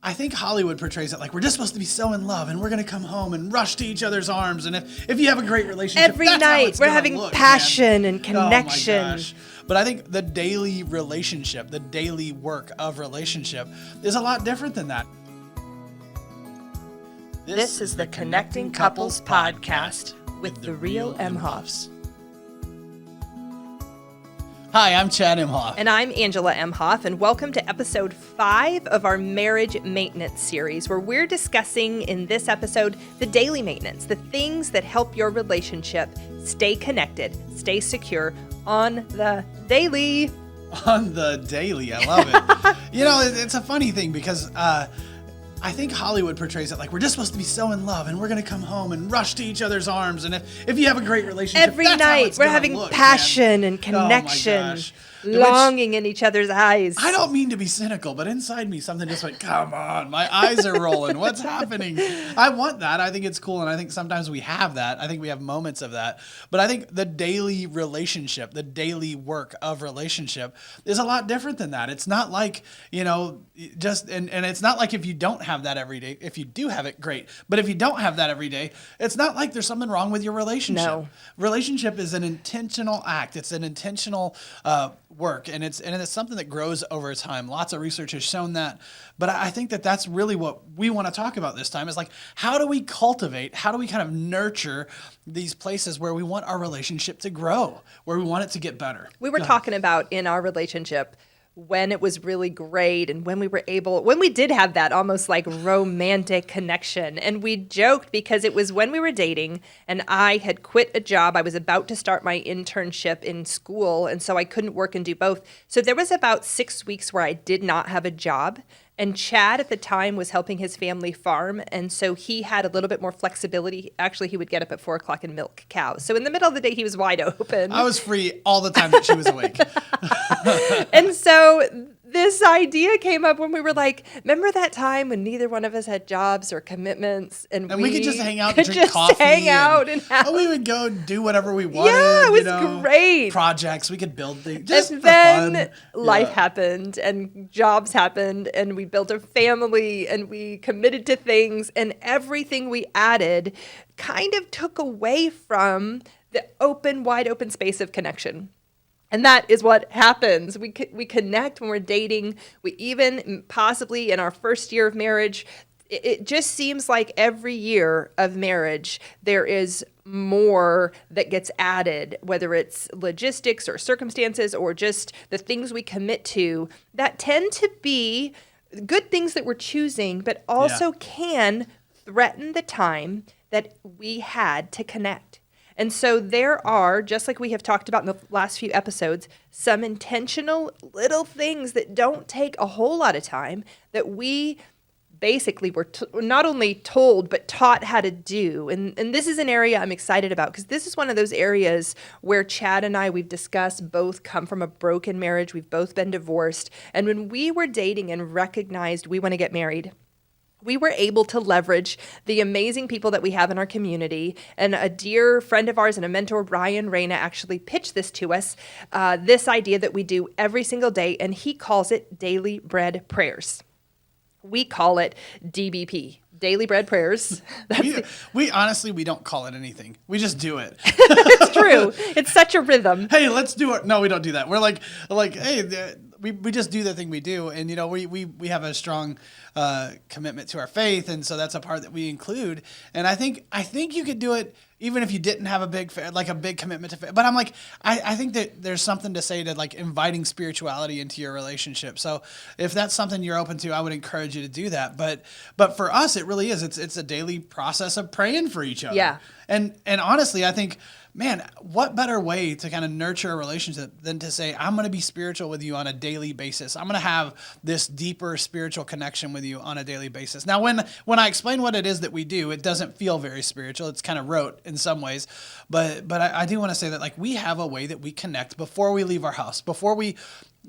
I think Hollywood portrays it like we're just supposed to be so in love and we're going to come home and rush to each other's arms. And if you have a great relationship, every that's how night it's we're gonna having look, passion man. and connection. Oh my gosh. But I think the daily relationship, the daily work of relationship is a lot different than that. This is the Connecting Couples Podcast with the Real Emhoffs. Hi, I'm Chad Emhoff. And I'm Angela Emhoff, and welcome to episode 5 of our marriage maintenance series, where we're discussing in this episode the daily maintenance, the things that help your relationship stay connected, stay secure on the daily. On the daily, I love it. You know, it's a funny thing because I think Hollywood portrays it like we're just supposed to be so in love and we're going to come home and rush to each other's arms. And if you have a great relationship, every that's how night it's we're gonna having look, passion man. and connection, Oh my gosh. longing in each other's eyes. I don't mean to be cynical, but inside me, something just went, come on, my eyes are rolling. What's happening? I want that. I think it's cool. And I think sometimes we have that. I think we have moments of that. But I think the daily relationship, the daily work of relationship is a lot different than that. It's not like, you know, just, and it's not like if you don't have that every day, if you do have it, great. But if you don't have that every day, it's not like there's something wrong with your relationship. No. Relationship is an intentional act. It's an intentional work, and it's something that grows over time. Lots of research has shown that, but I think that's really what we want to talk about this time is like, how do we cultivate, how do we kind of nurture these places where we want our relationship to grow, where we want it to get better? We were talking about in our relationship when it was really great and when we did have that almost like romantic connection. And we joked because it was when we were dating and I had quit a job. I was about to start my internship in school, and so I couldn't work and do both. So there was about 6 weeks where I did not have a job. And Chad at the time was helping his family farm, and so he had a little bit more flexibility. Actually, he would get up at 4 o'clock and milk cows. So in the middle of the day, he was wide open. I was free all the time that she was awake. And so this idea came up when we were like, remember that time when neither one of us had jobs or commitments, and we could just hang out and drink coffee. Hang out and have... we would go do whatever we wanted. Yeah, it was great. Projects, we could build things just and for fun. Then life happened and jobs happened and we built a family and we committed to things, and everything we added kind of took away from the wide open space of connection. And that is what happens. We connect when we're dating. We even possibly in our first year of marriage, it just seems like every year of marriage, there is more that gets added, whether it's logistics or circumstances or just the things we commit to that tend to be good things that we're choosing, but also can threaten the time that we had to connect. And so there are, just like we have talked about in the last few episodes, some intentional little things that don't take a whole lot of time that we basically were not only told, but taught how to do. And this is an area I'm excited about because this is one of those areas where Chad and I, we've discussed, both come from a broken marriage. We've both been divorced. And when we were dating and recognized we want to get married, we were able to leverage the amazing people that we have in our community. And a dear friend of ours and a mentor, Ryan Reyna, actually pitched this to us, this idea that we do every single day, and he calls it Daily Bread Prayers. We call it DBP, Daily Bread Prayers. We honestly, we don't call it anything. We just do it. It's true. It's such a rhythm. Hey, let's do it. No, we don't do that. We're like, hey, we just do the thing we do. And, you know, we have a strong commitment to our faith. And so that's a part that we include. And I think you could do it even if you didn't have a big commitment to faith. But I'm like, I think that there's something to say to like inviting spirituality into your relationship. So if that's something you're open to, I would encourage you to do that. But for us, it really is. It's a daily process of praying for each other. Yeah. And honestly, I think, man, what better way to kind of nurture a relationship than to say, I'm going to be spiritual with you on a daily basis. I'm going to have this deeper spiritual connection with you on a daily basis. Now, when I explain what it is that we do, it doesn't feel very spiritual. It's kind of rote in some ways. But I do want to say that like we have a way that we connect before we leave our house, before we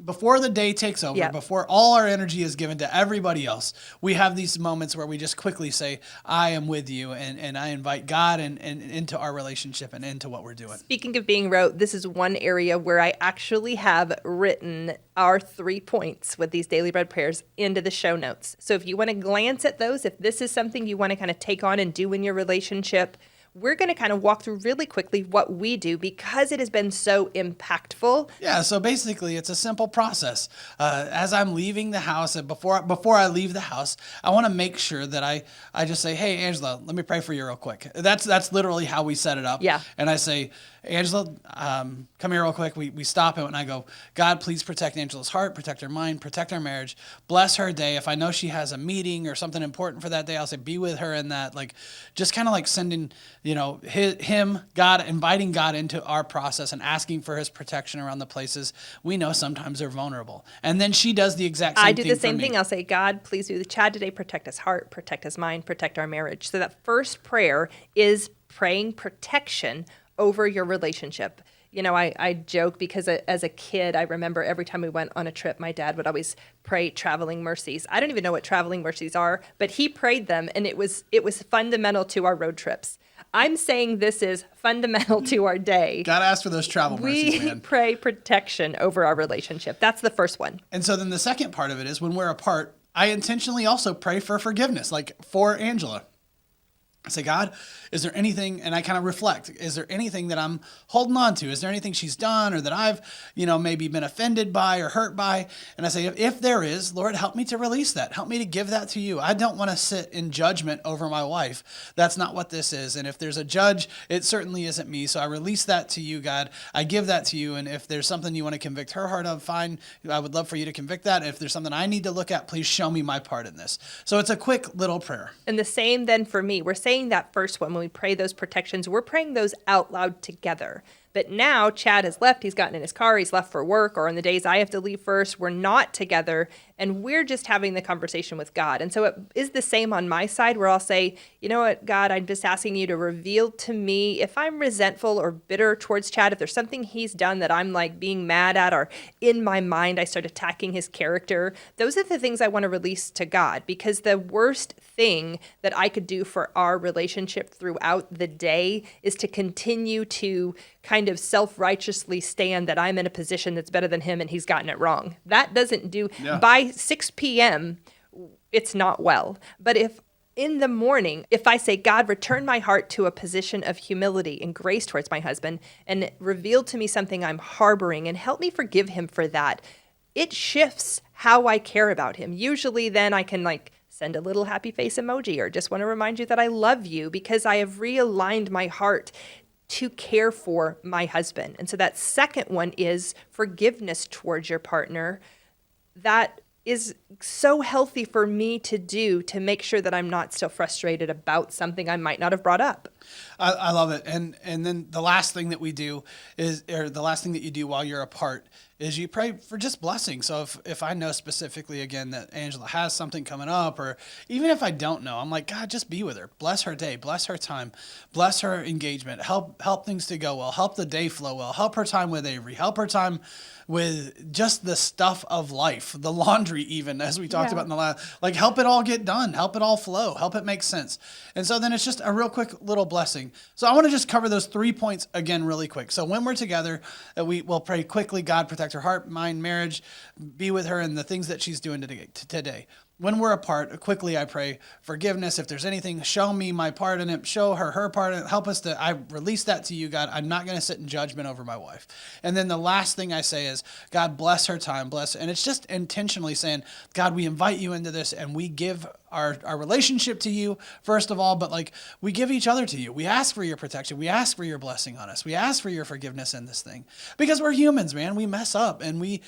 before the day takes over, Yeah. before all our energy is given to everybody else, we have these moments where we just quickly say, I am with you, and I invite God and into our relationship and into what we're doing. Speaking of being wrote, this is one area where I actually have written our 3 points with these daily bread prayers into the show notes. So if you want to glance at those, if this is something you want to kind of take on and do in your relationship, we're going to kind of walk through really quickly what we do because it has been so impactful. Yeah, so basically, it's a simple process. As I'm leaving the house, and before I leave the house, I want to make sure that I just say, "Hey, Angela, let me pray for you real quick." That's literally how we set it up. Yeah. And I say, Angela, come here real quick. We stop it and I go, God, please protect Angela's heart, protect her mind, protect her marriage, bless her day. If I know she has a meeting or something important for that day, I'll say, be with her in that. Like, just kind of like sending, God, inviting God into our process and asking for his protection around the places we know sometimes are vulnerable. And then she does the exact same thing. I do the same thing. I'll say, God, please be with Chad today, protect his heart, protect his mind, protect our marriage. So that first prayer is praying protection over your relationship. I joke because as a kid, I remember every time we went on a trip, my dad would always pray traveling mercies. I don't even know what traveling mercies are, but he prayed them, and it was fundamental to our road trips. I'm saying this is fundamental to our day. Gotta ask for those travel mercies, man. We pray protection over our relationship. That's the first one. And so then the second part of it is when we're apart, I intentionally also pray for forgiveness, like for Angela. I say, God, is there anything, and I kind of reflect, is there anything that I'm holding on to? Is there anything she's done or that I've, maybe been offended by or hurt by? And I say, if there is, Lord, help me to release that. Help me to give that to you. I don't want to sit in judgment over my wife. That's not what this is. And if there's a judge, it certainly isn't me. So I release that to you, God. I give that to you. And if there's something you want to convict her heart of, fine. I would love for you to convict that. If there's something I need to look at, please show me my part in this. So it's a quick little prayer. And the same then for me. We're saying that first one, when we pray those protections, we're praying those out loud together. But now Chad has left, he's gotten in his car, he's left for work, or on the days I have to leave first, we're not together, and we're just having the conversation with God. And so it is the same on my side, where I'll say, you know what, God, I'm just asking you to reveal to me if I'm resentful or bitter towards Chad, if there's something he's done that I'm like being mad at, or in my mind I start attacking his character. Those are the things I want to release to God, because the worst thing that I could do for our relationship throughout the day is to continue to kind of self-righteously stand that I'm in a position that's better than him and he's gotten it wrong. That doesn't do, by 6 p.m., it's not well. But if in the morning, if I say, God, return my heart to a position of humility and grace towards my husband and reveal to me something I'm harboring and help me forgive him for that, it shifts how I care about him. Usually then I can send a little happy face emoji or just want to remind you that I love you because I have realigned my heart to care for my husband. And so that second one is forgiveness towards your partner. That is so healthy for me to do to make sure that I'm not still frustrated about something I might not have brought up. I love it. And then the last thing that we do or the last thing that you do while you're apart is you pray for just blessing. So if I know specifically, again, that Angela has something coming up, or even if I don't know, I'm like, God, just be with her. Bless her day. Bless her time. Bless her engagement. Help things to go well. Help the day flow well. Help her time with Avery. Help her time with just the stuff of life, the laundry even, as we talked about in the last, help it all get done. Help it all flow. Help it make sense. And so then it's just a real quick little blessing. So I want to just cover those 3 points again really quick. So when we're together, we'll pray quickly, God, protect her heart, mind, marriage, be with her in the things that she's doing today. When we're apart, quickly I pray forgiveness. If there's anything, show me my part in it. Show her part in it. Help us I release that to you, God. I'm not going to sit in judgment over my wife. And then the last thing I say is, God, bless her time, and it's just intentionally saying, God, we invite you into this and we give our relationship to you, first of all, but we give each other to you. We ask for your protection. We ask for your blessing on us. We ask for your forgiveness in this thing because we're humans, man. We mess up and we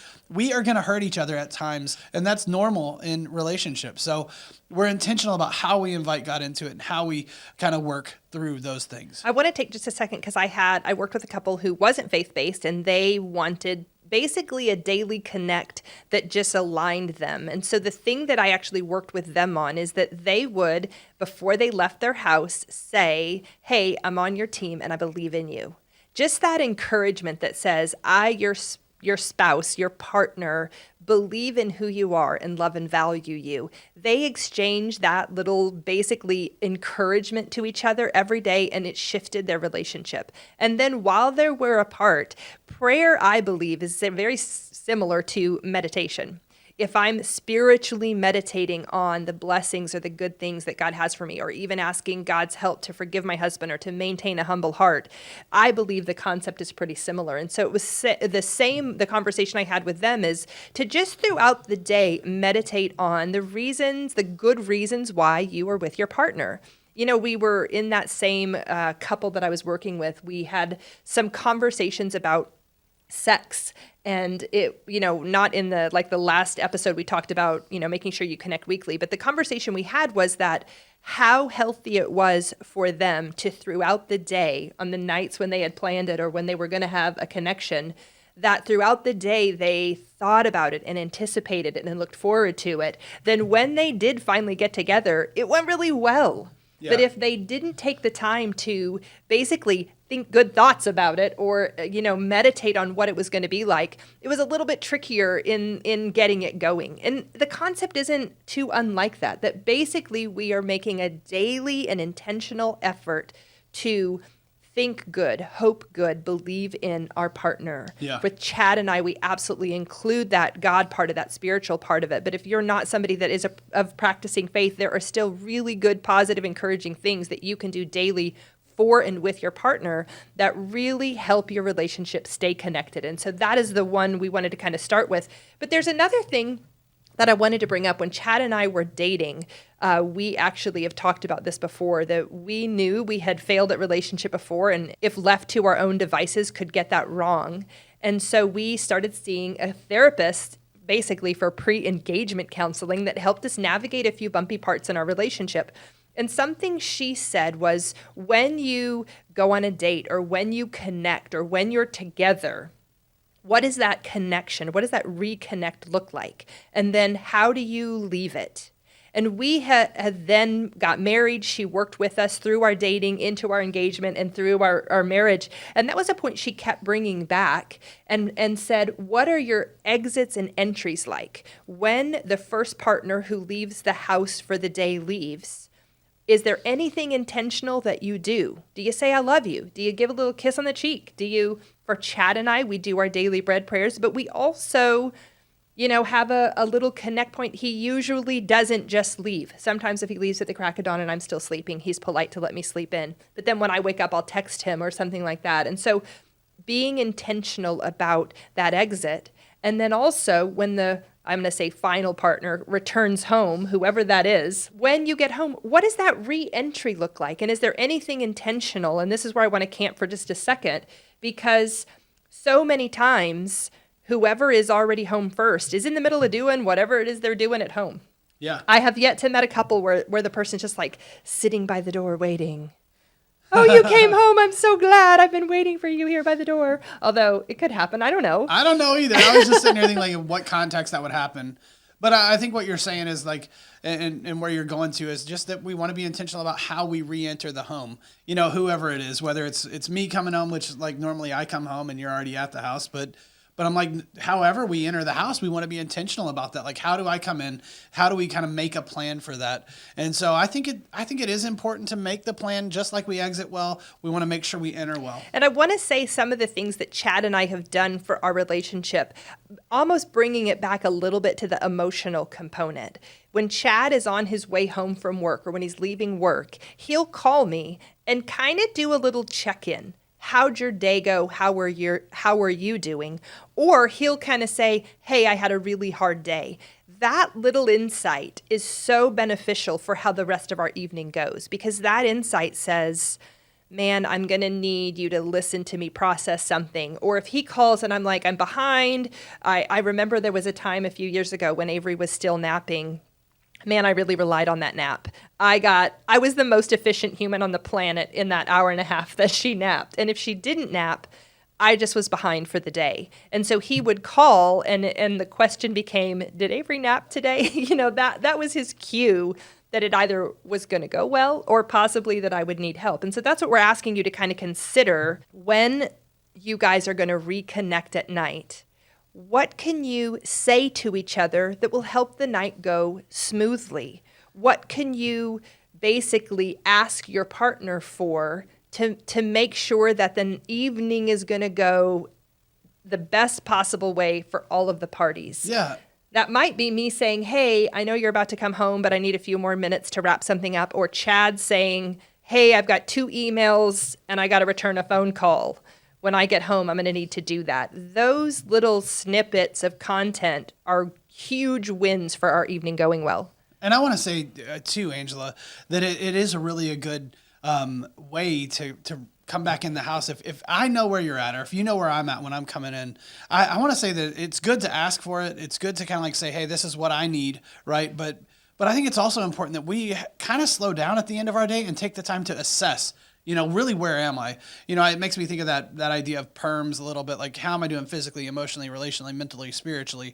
are going to hurt each other at times, and that's normal in relationships. So we're intentional about how we invite God into it and how we kind of work through those things. I want to take just a second because I worked with a couple who wasn't faith-based and they wanted basically a daily connect that just aligned them. And so the thing that I actually worked with them on is that they would, before they left their house, say, hey, I'm on your team and I believe in you. Just that encouragement that says, your your spouse, your partner, believe in who you are and love and value you. They exchange that little basically encouragement to each other every day, and it shifted their relationship. And then while they were apart, prayer, I believe, is very similar to meditation. If I'm spiritually meditating on the blessings or the good things that God has for me, or even asking God's help to forgive my husband or to maintain a humble heart, I believe the concept is pretty similar. And so it was the conversation I had with them is to just throughout the day meditate on the good reasons why you are with your partner. We were in that same couple that I was working with. We had some conversations about sex, and it, not in the last episode we talked about, making sure you connect weekly, but the conversation we had was that how healthy it was for them to throughout the day, on the nights when they had planned it or when they were going to have a connection, that throughout the day they thought about it and anticipated it and looked forward to it. Then when they did finally get together, it went really well. Yeah. But if they didn't take the time to basically think good thoughts about it or, meditate on what it was going to be like, it was a little bit trickier in getting it going. And the concept isn't too unlike that basically we are making a daily and intentional effort to think good, hope good, believe in our partner. Yeah. With Chad and I, we absolutely include that God part of that spiritual part of it. But if you're not somebody that is of practicing faith, there are still really good, positive, encouraging things that you can do daily for and with your partner that really help your relationship stay connected. And so that is the one we wanted to kind of start with. But there's another thing that I wanted to bring up. When Chad and I were dating, we actually have talked about this before, that we knew we had failed at relationship before, and if left to our own devices could get that wrong. And so we started seeing a therapist basically for pre-engagement counseling that helped us navigate a few bumpy parts in our relationship. And something she said was, when you go on a date or when you connect or when you're together, what is that connection? What does that reconnect look like? And then how do you leave it? And we had then got married. She worked with us through our dating, into our engagement, and through our marriage. And that was a point she kept bringing back and said, what are your exits and entries like? When the first partner who leaves the house for the day leaves, is there anything intentional that you do? Do you say, I love you? Do you give a little kiss on the cheek? For Chad and I, we do our daily bread prayers, but we also, have a little connect point. He usually doesn't just leave. Sometimes if he leaves at the crack of dawn and I'm still sleeping, he's polite to let me sleep in. But then when I wake up, I'll text him or something like that. And so being intentional about that exit. And then also when I'm going to say final partner returns home, whoever that is, when you get home, what does that re-entry look like? And is there anything intentional? And this is where I want to camp for just a second, because so many times whoever is already home first is in the middle of doing whatever it is they're doing at home. Yeah. I have yet to met a couple where the person's just like sitting by the door waiting. Oh, you came home. I'm so glad. I've been waiting for you here by the door. Although it could happen. I don't know. I don't know either. I was just sitting here thinking in what context that would happen. But I think what you're saying is and where you're going to is just that we want to be intentional about how we re-enter the home. Whoever it is, whether it's me coming home, which normally I come home and you're already at the house, but I'm like, however we enter the house, we want to be intentional about that. Like, how do I come in? How do we kind of make a plan for that? And so I think it is important to make the plan just like we exit well. We want to make sure we enter well. And I want to say some of the things that Chad and I have done for our relationship, almost bringing it back a little bit to the emotional component. When Chad is on his way home from work or when he's leaving work, he'll call me and kind of do a little check-in. How'd your day go? How are you doing? Or he'll kind of say, hey, I had a really hard day. That little insight is so beneficial for how the rest of our evening goes, because that insight says, man, I'm going to need you to listen to me process something. Or if he calls and I'm like, I'm behind. I remember there was a time a few years ago when Avery was still napping. Man, I really relied on that nap. I was the most efficient human on the planet in that hour and a half that she napped. And if she didn't nap, I just was behind for the day. And so he would call and the question became, did Avery nap today? That was his cue that it either was going to go well or possibly that I would need help. And so that's what we're asking you to kind of consider when you guys are going to reconnect at night. what can you say to each other that will help the night go smoothly? What can you basically ask your partner for to make sure that the evening is going to go the best possible way for all of the parties? Yeah. That might be me saying, hey, I know you're about to come home, but I need a few more minutes to wrap something up. Or Chad saying, hey, I've got 2 emails and I got to return a phone call. When I get home, I'm going to need to do that. Those little snippets of content are huge wins for our evening going well. And I want to say, too, Angela, that it is a good way to come back in the house. If I know where you're at, or if you know where I'm at when I'm coming in, I want to say that it's good to ask for it. It's good to kind of like say, hey, this is what I need, right? But I think it's also important that we kind of slow down at the end of our day and take the time to assess, really, where am I? It makes me think of that idea of perms a little bit, like how am I doing physically, emotionally, relationally, mentally, spiritually?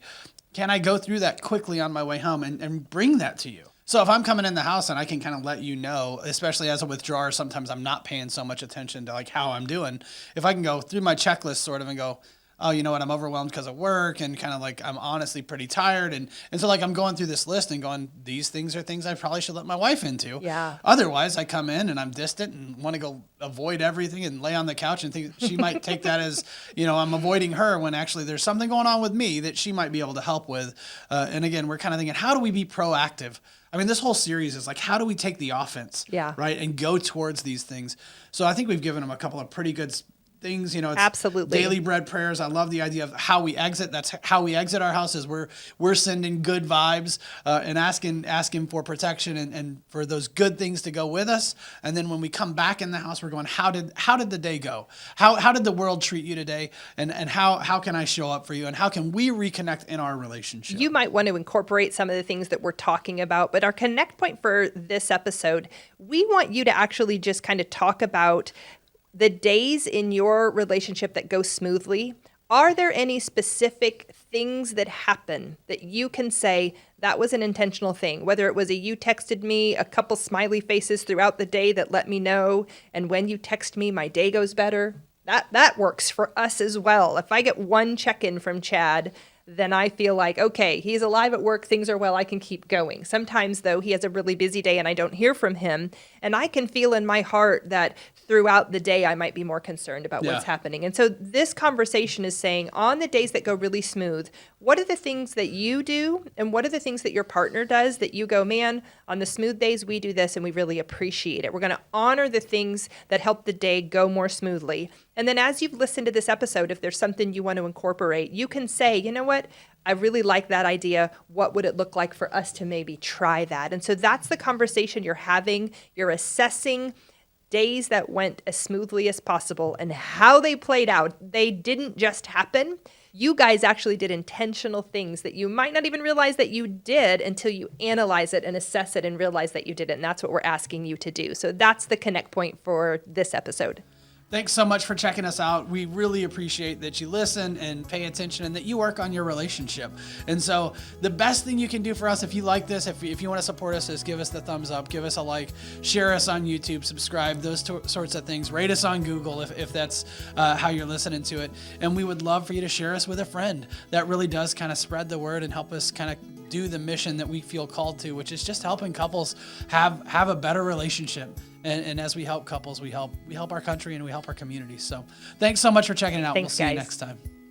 Can I go through that quickly on my way home and bring that to you? So if I'm coming in the house and I can kind of let you know, especially as a withdrawer, sometimes I'm not paying so much attention to like how I'm doing. If I can go through my checklist sort of and go, oh, you know what, I'm overwhelmed because of work and kind of like I'm honestly pretty tired. And so like I'm going through this list and going, these things are things I probably should let my wife into. Yeah. Otherwise, I come in and I'm distant and want to go avoid everything and lay on the couch and think she might take that as, I'm avoiding her when actually there's something going on with me that she might be able to help with. And again, we're kind of thinking, how do we be proactive? I mean, this whole series is like, how do we take the offense, right, and go towards these things? So I think we've given them a couple of pretty good things. It's absolutely daily bread prayers. I love the idea of how we exit. That's how we exit our houses. We're sending good vibes and asking for protection and for those good things to go with us. And then when we come back in the house, we're going, how did the day go? How did the world treat you today? And how can I show up for you? And how can we reconnect in our relationship? You might want to incorporate some of the things that we're talking about, but our connect point for this episode, we want you to actually just kind of talk about the days in your relationship that go smoothly. Are there any specific things that happen that you can say that was an intentional thing? Whether it was you texted me a couple smiley faces throughout the day that let me know, and when you text me, my day goes better. That works for us as well. If I get one check-in from Chad, then I feel like, okay, he's alive at work, things are well, I can keep going. Sometimes, though, he has a really busy day and I don't hear from him, and I can feel in my heart that throughout the day I might be more concerned about what's happening. And so this conversation is saying, on the days that go really smooth, what are the things that you do and what are the things that your partner does that you go, man, on the smooth days we do this and we really appreciate it. We're going to honor the things that help the day go more smoothly. And then as you've listened to this episode, if there's something you want to incorporate, you can say, you know what, I really like that idea. What would it look like for us to maybe try that? And so that's the conversation you're having. You're assessing days that went as smoothly as possible and how they played out. They didn't just happen. You guys actually did intentional things that you might not even realize that you did until you analyze it and assess it and realize that you did it. And that's what we're asking you to do. So that's the connect point for this episode. Thanks so much for checking us out. We really appreciate that you listen and pay attention and that you work on your relationship. And so the best thing you can do for us, if you like this, if you want to support us, is give us the thumbs up, give us a like, share us on YouTube, subscribe, those sorts of things. Rate us on Google if that's how you're listening to it. And we would love for you to share us with a friend. That really does kind of spread the word and help us kind of do the mission that we feel called to, which is just helping couples have a better relationship. And as we help couples, we help our country and we help our community. So thanks so much for checking it out. Thanks, We'll see guys. you next time.